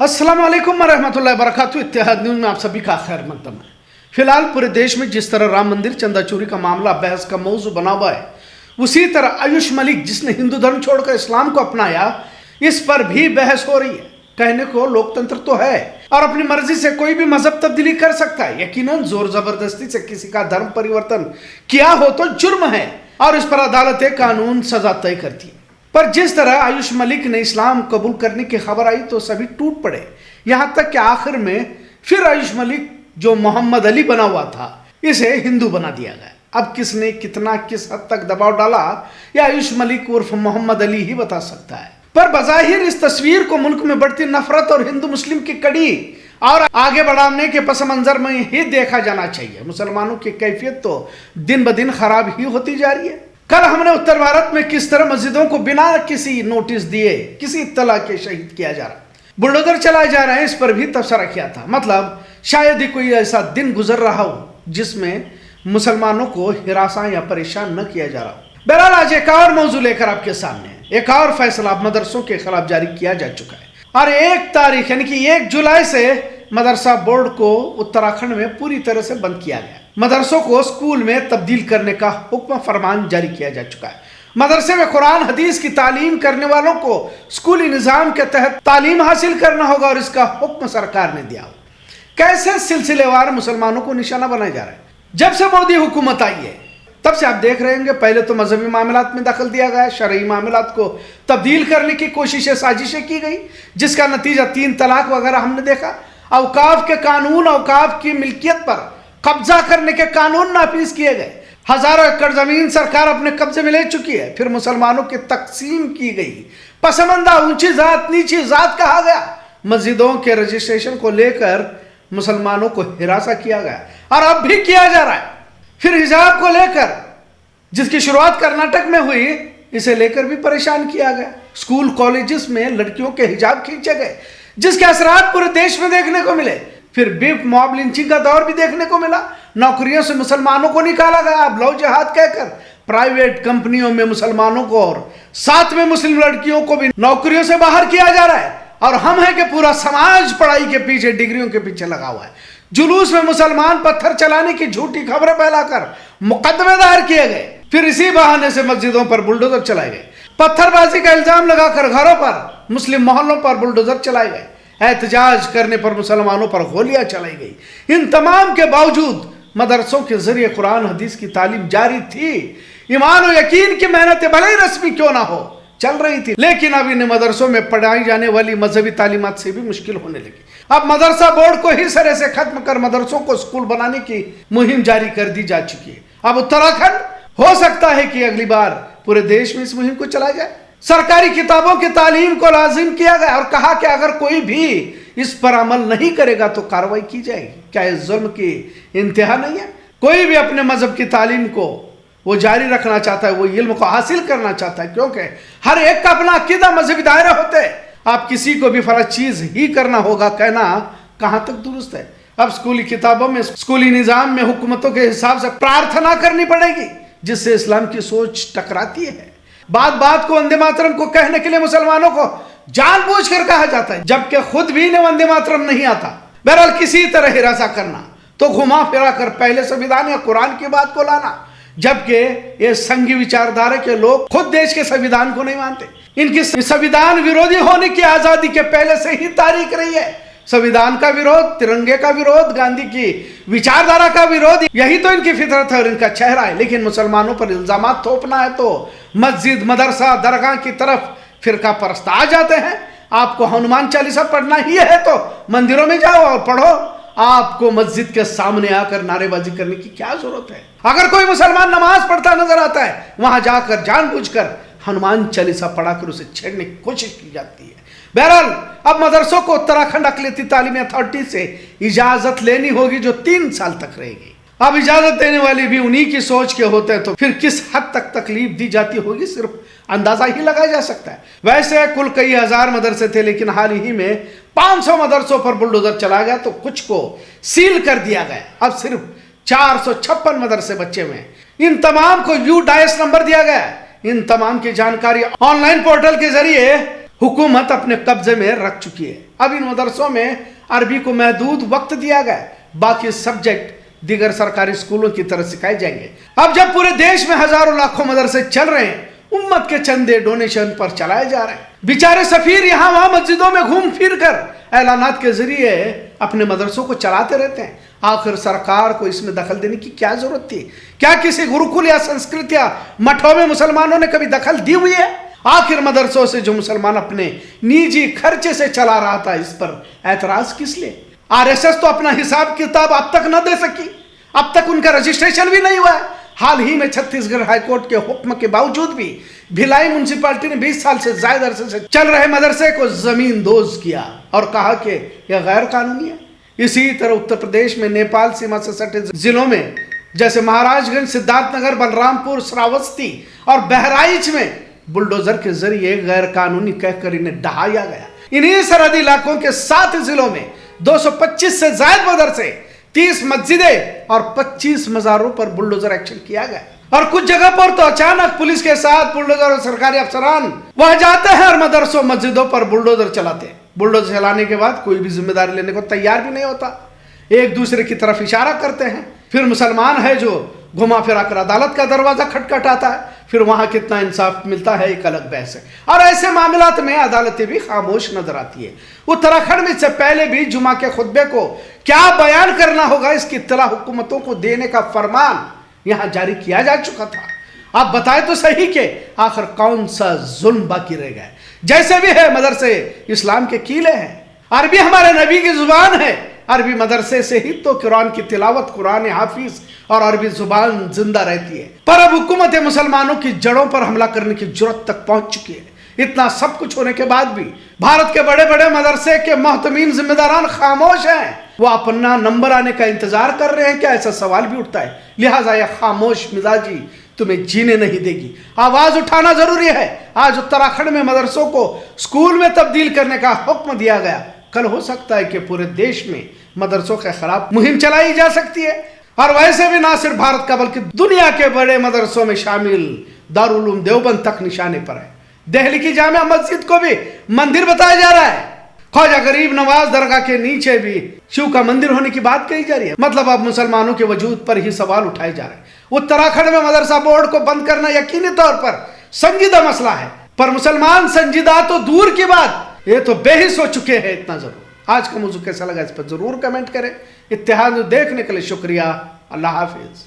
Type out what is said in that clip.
अस्सलाम वालेकुम रहमतुल्लाहि व बरकातहू। इत्तेहाद न्यूज़ में आप सभी का खैर मकदम है। फिलहाल पूरे देश में जिस तरह राम मंदिर चंदा चोरी का मामला बहस का मौजू बना हुआ है, उसी तरह आयुष मलिक जिसने हिंदू धर्म छोड़कर इस्लाम को अपनाया, इस पर भी बहस हो रही है। कहने को लोकतंत्र तो है और अपनी मर्जी से कोई भी मजहब तब्दीली कर सकता है। यकीनन जोर जबरदस्ती से किसी का धर्म परिवर्तन किया हो तो जुर्म है और इस पर अदालत कानून सजा तय करती है। पर जिस तरह आयुष मलिक ने इस्लाम कबूल करने की खबर आई तो सभी टूट पड़े। यहां तक कि आखिर में फिर आयुष मलिक जो मोहम्मद अली बना हुआ था, इसे हिंदू बना दिया गया। अब किसने कितना किस हद तक दबाव डाला, यह आयुष मलिक उर्फ मोहम्मद अली ही बता सकता है। पर बज़ाहिर इस तस्वीर को मुल्क में बढ़ती नफरत और हिंदू मुस्लिम की कड़ी और आगे बढ़ाने के पस मंजर में ही देखा जाना चाहिए। मुसलमानों की कैफियत तो दिन ब दिन खराब ही होती जा रही है। कल हमने उत्तर भारत में किस तरह मस्जिदों को बिना किसी नोटिस दिए, किसी इत्तला के शहीद किया जा रहा, बुलडोजर चलाए जा रहे हैं, इस पर भी तबसरा किया था। मतलब शायद ही कोई ऐसा दिन गुजर रहा हो जिसमें मुसलमानों को हिरासा या परेशान न किया जा रहा हो। बहरहाल आज एक और मौजू लेकर आपके सामने है। एक और फैसला मदरसों के खिलाफ जारी किया जा चुका है और 1 तारीख यानी कि 1 जुलाई से मदरसा बोर्ड को उत्तराखंड में पूरी तरह से बंद किया गया। मदरसों को स्कूल में तब्दील करने का हुक्म फरमान जारी किया जा चुका है। मदरसे में कुरान हदीस की तालीम करने वालों को स्कूली निज़ाम के तहत तालीम हासिल करना होगा और इसका हुक्म सरकार ने दिया। कैसे सिलसिलेवार मुसलमानों को निशाना बनाया जा रहा है। जब से मोदी हुकूमत आई है तब से आप देख रहे होंगे, पहले तो मजहबी मामलात में दखल दिया गया, शरई मामलात को तब्दील करने की कोशिशें साजिशें की गई, जिसका नतीजा 3 तलाक वगैरह हमने देखा। औकाफ के कानून, औकाफ की मिल्कियत पर कब्जा करने के कानून नाफिज किए गए। हजारों एकड़ जमीन सरकार अपने कब्जे में ले चुकी है। फिर मुसलमानों की तकसीम की गई, पसमंदा ऊंची जात नीची जात कहा गया। मस्जिदों के रजिस्ट्रेशन को लेकर मुसलमानों को हिरासा किया गया और अब भी किया जा रहा है। फिर हिजाब को लेकर जिसकी शुरुआत कर्नाटक में हुई, इसे लेकर भी परेशान किया गया। स्कूल कॉलेजेस में लड़कियों के हिजाब खींचे गए, जिसके असरात पूरे देश में देखने को मिले। फिर बीफ मॉब लिंचिंग का दौर भी देखने को मिला। नौकरियों से मुसलमानों को निकाला गया, लव जिहाद कहकर प्राइवेट कंपनियों में मुसलमानों को और साथ में मुस्लिम लड़कियों को भी नौकरियों से बाहर किया जा रहा है। और हम है कि पूरा समाज पढ़ाई के पीछे, डिग्रियों के पीछे लगा हुआ है। जुलूस में मुसलमान पत्थर चलाने की झूठी खबरें फैलाकर मुकदमे दायर किए गए। फिर इसी बहाने से मस्जिदों पर बुलडोजर चलाए गए। पत्थरबाजी का इल्जाम लगाकर घरों पर, मुस्लिम मोहल्लों पर बुलडोजर चलाए गए। एहतजाज करने पर मुसलमानों पर गोलियां चलाई गई। इन तमाम के बावजूद मदरसों के जरिए कुरान हदीस की तालीम जारी थी। ईमान और यकीन की मेहनतें भले ही रस्मी क्यों ना हो चल रही थी, लेकिन अब इन मदरसों में पढ़ाई जाने वाली मजहबी तालीमात से भी मुश्किल होने लगी। अब मदरसा बोर्ड को ही सिरे से खत्म कर मदरसों को स्कूल बनाने की मुहिम जारी कर दी जा चुकी है। अब उत्तराखंड हो सकता है कि अगली बार पूरे देश में इस मुहिम को चलाया जाए। सरकारी किताबों की तालीम को लाजिम किया गया और कहा कि अगर कोई भी इस पर अमल नहीं करेगा तो कार्रवाई की जाएगी। क्या इस जुल्म की इंतहा नहीं है? कोई भी अपने मजहब की तालीम को वो जारी रखना चाहता है, वो इल्म को हासिल करना चाहता है, क्योंकि हर एक का अपना अकीदा मजहबी दायरा होते हैं। आप किसी को भी फर्ज चीज ही करना होगा कहना कहां तक दुरुस्त है। अब स्कूली किताबों में, स्कूली निजाम में हुकूमतों के हिसाब से प्रार्थना करनी पड़ेगी, जिससे इस्लाम की सोच टकराती है। बात बात को वंदे मातरम को कहने के लिए मुसलमानों को जानबूझकर कहा जाता है, जबकि खुद भी इन्हें वंदे मातरम नहीं आता। बहरहाल किसी तरह हिरासा करना तो घुमा फिरा कर पहले संविधान या कुरान की बात को लाना, जबकि ये संघी विचारधारा के लोग खुद देश के संविधान को नहीं मानते। इनकी संविधान विरोधी होने की आजादी के पहले से ही तारीख रही है। संविधान का विरोध, तिरंगे का विरोध, गांधी की विचारधारा का विरोध, यही तो इनकी फितरत है और इनका चेहरा है। लेकिन मुसलमानों पर इल्जामात थोपना है तो मस्जिद, मदरसा, दरगाह की तरफ फिरका परस्त आ जाते हैं। आपको हनुमान चालीसा पढ़ना ही है तो मंदिरों में जाओ और पढ़ो। आपको मस्जिद के सामने आकर नारेबाजी करने की क्या जरूरत है? अगर कोई मुसलमान नमाज पढ़ता नजर आता है, वहां जाकर जानबूझकर हनुमान चालीसा पढ़ाकर उसे छेड़ने की कोशिश की जाती है। बहरहाल अब मदरसों को उत्तराखंड अक़लियती तालीमी अथॉरिटी से इजाजत लेनी होगी, जो 3 साल तक रहेगी। अब इजाजत देने वाले भी उन्हीं की सोच के होते हैं, तो फिर किस हद तक तकलीफ दी जाती होगी सिर्फ अंदाजा ही लगाया जा सकता है। वैसे कुल कई हजार मदरसे थे, लेकिन हाल ही में 500 मदरसों पर बुलडोजर चला गया तो कुछ को सील कर दिया गया। अब सिर्फ 456 मदरसे बचे हुए हैं। इन तमाम को यूडाइस नंबर दिया गया है। इन तमाम की जानकारी ऑनलाइन पोर्टल के जरिए हुकूमत अपने कब्जे में रख चुकी है। अब इन मदरसों में अरबी को महदूद वक्त दिया गया, बाकी सब्जेक्ट दीगर सरकारी स्कूलों की तरह सिखाए जाएंगे। अब जब पूरे देश में हजारों लाखों मदरसे चल रहे हैं, उम्मत के चंदे डोनेशन पर चलाए जा रहे हैं, बेचारे सफीर यहाँ वहां मस्जिदों में घूम फिर कर ऐलानात के जरिए अपने मदरसों को चलाते रहते हैं। आखिर सरकार को इसमें दखल देने की क्या जरूरत थी? क्या किसी गुरुकुल या संस्कृत या मठों में मुसलमानों ने कभी दखल दी हुई है? आखिर मदरसों से जो मुसलमान अपने निजी खर्चे से चला रहा था, इस पर ऐतराज किस लिए? आरएसएस तो अपना हिसाब किताब अब तक न दे सकी, अब तक उनका रजिस्ट्रेशन भी नहीं हुआ है। हाल ही में छत्तीसगढ़ हाईकोर्ट के हुक्म के बावजूद भी भिलाई म्युनिसिपैलिटी ने 20 साल से ज्यादा अरसे से चल रहे मदरसे को जमीन दोज किया और कहा कि यह गैर कानूनी है। इसी तरह उत्तर प्रदेश में नेपाल सीमा से सटे जिलों में जैसे महाराजगंज, सिद्धार्थनगर, बलरामपुर, श्रावस्ती और बहराइच में बुलडोजर के जरिए गैर कानूनी कहकर इन्हें ढहाया गया। इन्हीं सरहदी इलाकों के 7 जिलों में 225 से ज्यादा मदरसे, 30 मस्जिदें और 25 मज़ारों पर बुलडोजर एक्शन किया गया। और कुछ जगह पर तो अचानक पुलिस के साथ बुलडोजर और सरकारी अफसरान वह जाते हैं और मदरसों मस्जिदों पर बुलडोजर चलाते हैं। बुलडोजर चलाने के बाद कोई भी जिम्मेदारी लेने को तैयार भी नहीं होता, एक दूसरे की तरफ इशारा करते हैं। फिर मुसलमान है जो घुमा फिरा कर अदालत का दरवाजा खटखटाता है, फिर वहां कितना इंसाफ मिलता है एक अलग बहस है। और ऐसे मामलात में अदालतें भी खामोश नजर आती है। उत्तराखंड में इससे पहले भी जुमा के खुतबे को क्या बयान करना होगा, इसकी इत्तला हुकूमतों को देने का फरमान यहां जारी किया जा चुका था। आप बताएं तो सही कि आखिर कौन सा जुल्म बाकी रह गया? जैसे भी है, मदरसे इस्लाम के कीले हैं, अरबी हमारे नबी की जुबान है। अरबी मदरसे से ही तो कुरान की तिलावत, कुरान हाफिज और अरबी जुबान जिंदा रहती है। पर अब हुकूमत मुसलमानों की जड़ों पर हमला करने की जुर्रत तक पहुंच चुकी है। इतना सब कुछ होने के बाद भी भारत के बड़े बड़े मदरसे के मोहतमीम जिम्मेदारान खामोश हैं। वो अपना नंबर आने का इंतजार कर रहे हैं क्या? ऐसा सवाल भी उठता है। लिहाजा यह खामोश मिजाजी तुम्हें जीने नहीं देगी। आवाज उठाना जरूरी है। आज उत्तराखंड में मदरसों को स्कूल में तब्दील करने का हुक्म दिया गया। कल हो सकता है कि पूरे देश में मदरसों के खिलाफ मुहिम चलाई जा सकती है। और वैसे भी ना सिर्फ भारत का बल्कि दुनिया के बड़े मदरसों में शामिल दारुल उलूम देवबंद तक निशाने पर है। दिल्ली की जामिया मस्जिद को भी मंदिर बताया जा रहा है। ख्वाजा गरीब नवाज दरगाह के नीचे भी शिव का मंदिर होने की बात कही जा रही है। मतलब अब मुसलमानों के वजूद पर ही सवाल उठाए जा रहे हैं। उत्तराखंड में मदरसा बोर्ड को बंद करना यकीनी तौर पर संजीदा मसला है, पर मुसलमान संजीदा तो दूर की बात, ये तो बेहिस हो चुके हैं। इतना जरूर। आज का मौजू कैसा लगा इस पर जरूर कमेंट करें। इत्तेहाद देखने के लिए शुक्रिया। अल्लाह हाफिज।